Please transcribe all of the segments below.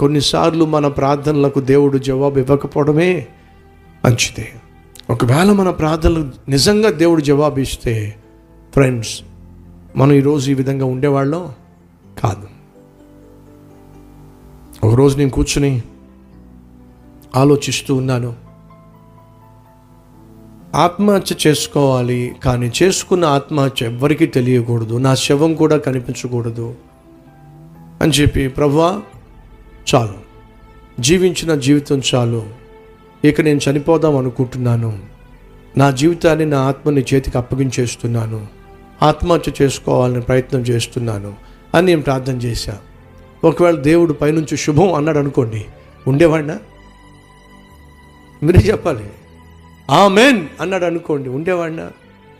కొన్నిసార్లు మన ప్రార్థనలకు దేవుడు జవాబు ఇవ్వకపోవడమే మంచిదే. ఒకవేళ మన ప్రార్థనలు నిజంగా దేవుడు జవాబు ఇస్తే ఫ్రెండ్స్, మనం ఈరోజు ఈ విధంగా ఉండేవాళ్ళం కాదు. ఒకరోజు నేను కూర్చుని ఆలోచిస్తూ ఉన్నాను, ఆత్మహత్య చేసుకోవాలి, కానీ చేసుకున్న ఆత్మహత్య ఎవ్వరికీ తెలియకూడదు, నా శవం కూడా కనిపించకూడదు అని చెప్పి, ప్రభువా చాలు, జీవించిన జీవితం చాలు, ఇక నేను చనిపోదాం అనుకుంటున్నాను, నా జీవితాన్ని నా ఆత్మని చేతికి అప్పగించేస్తున్నాను, ఆత్మహత్య చేసుకోవాలని ప్రయత్నం చేస్తున్నాను అని నేను ప్రార్థన చేశా. ఒకవేళ దేవుడు పైనుంచి శుభం అన్నాడు అనుకోండి, ఉండేవాడినా? మీరే చెప్పాలి. ఆమేన్ అన్నాడు అనుకోండి, ఉండేవాడినా?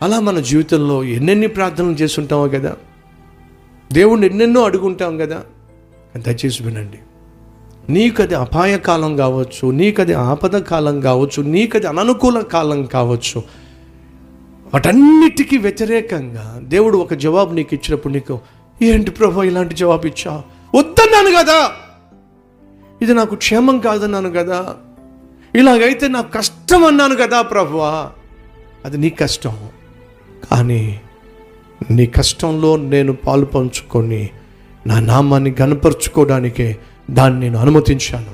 అలా మన జీవితంలో ఎన్నెన్ని ప్రార్థనలు చేసి ఉంటామో కదా, దేవుణ్ణి ఎన్నెన్నో అడుగుంటాం కదా. దయచేసి వినండి, నీకది అపాయకాలం కావచ్చు, నీకది ఆపద కాలం కావచ్చు, నీకది అననుకూల కాలం కావచ్చు, వాటన్నిటికీ వ్యతిరేకంగా దేవుడు ఒక జవాబు నీకు ఇచ్చినప్పుడు నీకు, ఏంటి ప్రభు ఇలాంటి జవాబు ఇచ్చా, వద్దన్నాను కదా, ఇది నాకు క్షేమం కాదన్నాను కదా, ఇలాగైతే నాకు కష్టం అన్నాను కదా ప్రభువా. అది నీ కష్టం, కానీ నీ కష్టంలో నేను పాలు పంచుకొని నా నామాన్ని ఘనపరుచుకోవడానికే దాన్ని నేను అనుమతించాను.